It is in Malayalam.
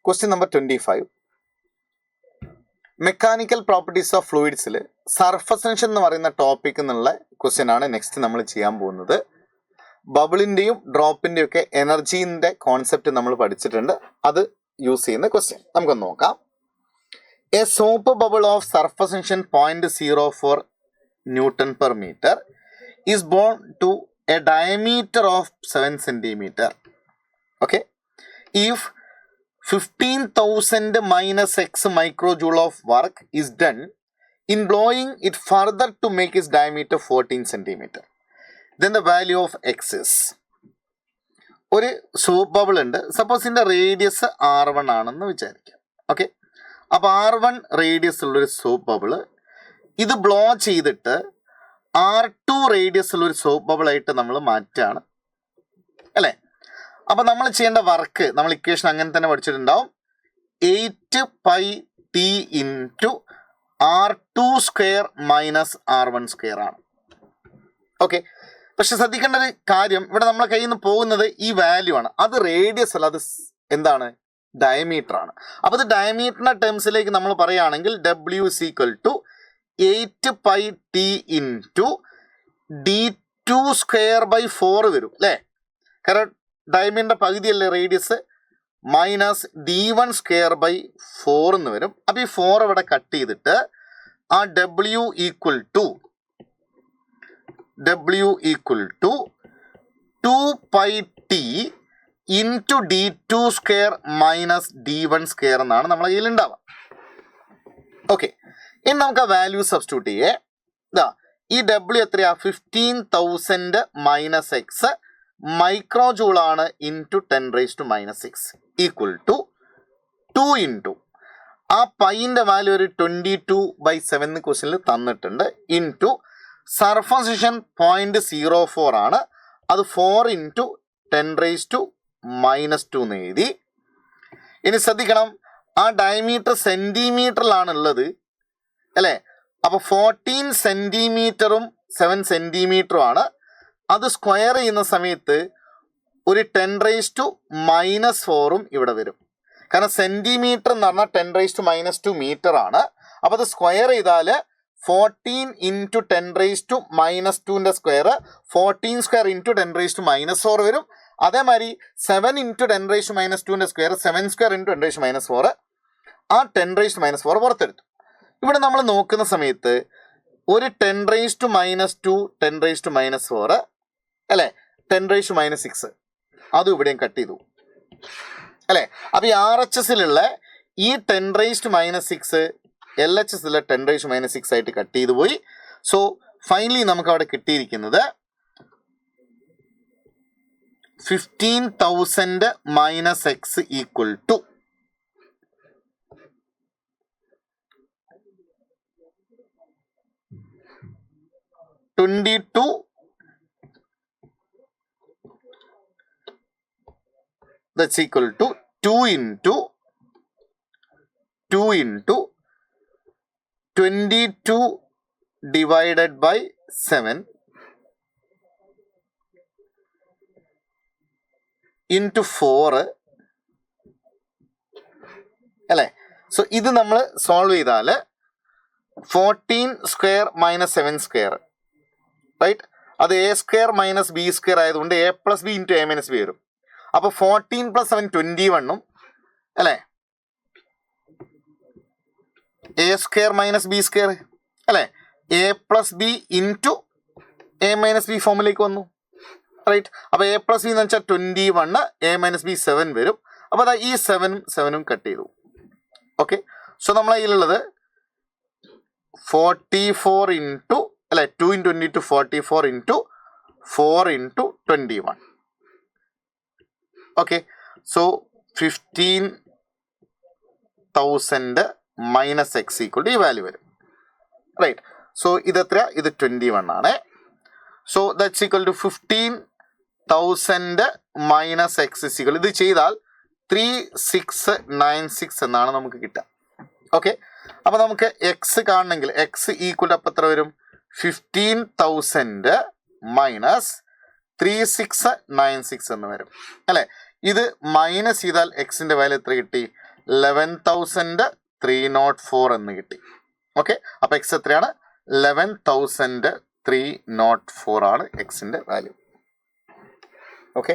Question number 25. Mechanical properties of ഫ്ലൂയിഡ്സിൽ സർഫസ് ടെൻഷൻ എന്ന് പറയുന്ന ടോപ്പിക് എന്നുള്ള ക്വസ്റ്റ്യൻ ആണ് നെക്സ്റ്റ് നമ്മൾ ചെയ്യാൻ പോകുന്നത്. ബബിളിൻ്റെയും ഡ്രോപ്പിൻ്റെയും ഒക്കെ എനർജീൻ്റെ കോൺസെപ്റ്റ് നമ്മൾ പഠിച്ചിട്ടുണ്ട്. അത് യൂസ് ചെയ്യുന്ന ക്വസ്റ്റ്യൻ നമുക്കൊന്ന് നോക്കാം. A soap bubble of surface tension 0.04 Newton per meter is blown to a diameter of 7 centimeter. Okay. If 15,000 minus x microjoule of work is done in blowing it further to make its diameter 14 centimeter, then the value of x is. ഒരു സോപ്പ് ബബിൾ ഉണ്ട്. സപ്പോസ് ഇതിൻ്റെ റേഡിയസ് R1 ആണെന്ന് വിചാരിക്കാം. ഓക്കെ, അപ്പോൾ R1 റേഡിയസ് ഉള്ളൊരു സോപ്പ് ബബിള് ഇത് ബ്ലോ ചെയ്തിട്ട് R2 റേഡിയസ് ഉള്ളൊരു സോപ്പ് ബബിളായിട്ട് നമ്മൾ മാറ്റുകയാണ് അല്ലേ. അപ്പോൾ നമ്മൾ ചെയ്യേണ്ട വർക്ക് നമ്മൾ ഇക്വേഷൻ അങ്ങനെ തന്നെ പഠിച്ചിട്ടുണ്ടാവും. 8πt into R2 square minus R1 square ആണ്. ഓക്കെ, പക്ഷെ ശ്രദ്ധിക്കേണ്ട ഒരു കാര്യം, ഇവിടെ നമ്മളെ കയ്യിൽ നിന്ന് പോകുന്നത് ഈ വാല്യൂ ആണ്. അത് റേഡിയസ് അല്ല, അത് എന്താണ്, ഡയമീറ്റർ ആണ്. അപ്പോൾ ഇത് ഡയമീറ്ററിൻ്റെ ടേംസിലേക്ക് നമ്മൾ പറയുകയാണെങ്കിൽ W is equal to 8πt into D2 square by 4 വരും അല്ലേ. കാരണം ഡയമീറ്ററിൻ്റെ പകുതിയല്ലേ radius, minus D1 square by 4 എന്ന് വരും. അപ്പോൾ ഈ 4 ഇവിടെ കട്ട് ചെയ്തിട്ട് ആ W equal to 2πt into D2 square minus D1 square എന്നാണ് നമ്മളെ കയ്യിൽ ഉണ്ടാവുക. ഓക്കെ, ഇനി നമുക്ക് ആ വാല്യൂ സബ്സ്റ്റിറ്റ്യൂട്ട് ചെയ്യേ. ഇതാ ഈ W എത്രയാ, 15,000 മൈനസ് എക്സ് മൈക്രോ ജൂൾ ആണ് ഇൻറ്റു 10⁻⁻6 ഈക്വൽ ടു 2 ഇൻറ്റു ആ പൈൻ്റെ വാല്യൂ ഒരു 22/7 ക്വസ്റ്റ്യനിൽ തന്നിട്ടുണ്ട്, ഇൻറ്റു സർഫസ് ടെൻഷൻ 0.04 ആണ്, അത് 4 ഇൻറ്റു 10⁻⁻2 എന്ന് എഴുതി. ഇനി ശ്രദ്ധിക്കണം, ആ ഡയമീറ്റർ സെൻറ്റിമീറ്ററിലാണുള്ളത് അല്ലേ. അപ്പോൾ 14 സെൻറ്റിമീറ്ററും 7 സെൻറ്റിമീറ്ററും ആണ്. അത് സ്ക്വയർ ചെയ്യുന്ന സമയത്ത് ഒരു 10⁻⁻4 ഇവിടെ വരും. കാരണം സെൻറ്റിമീറ്റർ എന്ന് പറഞ്ഞാൽ 10⁻⁻2 മീറ്റർ ആണ്. അപ്പോൾ അത് സ്ക്വയർ ചെയ്താൽ 14 ഇൻറ്റു 10⁻⁻2ൻ്റെ സ്ക്വയർ 14 സ്ക്വയർ ഇൻറ്റു 10⁻⁻4 വരും. അതേമാതിരി 7 ഇൻറ്റു 10⁻⁻2ൻ്റെ സ്ക്വയർ 7 സ്ക്വയർ ഇൻറ്റു 10⁻⁻4, ആ 10⁻⁻4 പുറത്തെടുത്തു. ഇവിടെ നമ്മൾ നോക്കുന്ന സമയത്ത് ഒരു 10⁻⁻2 10⁻⁻4 അല്ലേ, 10⁻⁻6 അതും ഇവിടെയും കട്ട് ചെയ്തു അല്ലേ. അപ്പോൾ ഈ RHSലുള്ള ഈ 10⁻⁻6 LHSലുള്ള 10⁻⁻6 ആയിട്ട് കട്ട് ചെയ്തു പോയി. സോ ഫൈനലി നമുക്ക് അവിടെ കിട്ടിയിരിക്കുന്നത് 15,000 minus x equal to 22 that's equal to 2 into 22 divided by 7 into 4 അല്ലേ. സോ ഇത് നമ്മൾ സോൾവ് ചെയ്താൽ 14 സ്ക്വയർ മൈനസ് 7 സ്ക്വയർ റൈറ്റ്, അത് A square minus B square ആയതുകൊണ്ട് A plus B into A minus B വരും. അപ്പോൾ 14 + 7 21 അല്ലേ, A square minus B square അല്ലേ, A plus B into A minus B ഫോമിലേക്ക് വന്നു റൈറ്റ്. അപ്പോൾ A പ്ലസ് B എന്ന് വെച്ചാൽ 21, A മൈനസ് B 7 വരും. അപ്പോൾ അതാ ഈ 7 കട്ട് ചെയ്തു. ഓക്കെ, സോ നമ്മളെ കയ്യിലുള്ളത് 44 ഇൻറ്റു അല്ലെ 2 × 22 44 into 4 into 21. Okay, so 15,000 minus x equal ഈ വാല്യൂ വരും റൈറ്റ്. സോ ഇതെത്ര, ഇത് 21 ആണ്. So that's equal to 15,000 minus x equal, ഇത് ചെയ്താൽ 3696 എന്നാണ് നമുക്ക് കിട്ടുക. ഓക്കെ, അപ്പോൾ നമുക്ക് എക്സ് കാണണമെങ്കിൽ എക്സ് ഈക്വൽ അപ്പം എത്ര വരും, 15,000 മൈനസ് 3696 എന്ന് വരും അല്ലേ. ഇത് മൈനസ് ചെയ്താൽ എക്സിൻ്റെ വാല്യൂ എത്ര കിട്ടി, 11,304 എന്ന് കിട്ടി. ഓക്കെ, അപ്പോൾ എക്സ് എത്രയാണ്? 11,304 ആണ് എക്സിൻ്റെ വാല്യൂ. ഓക്കെ.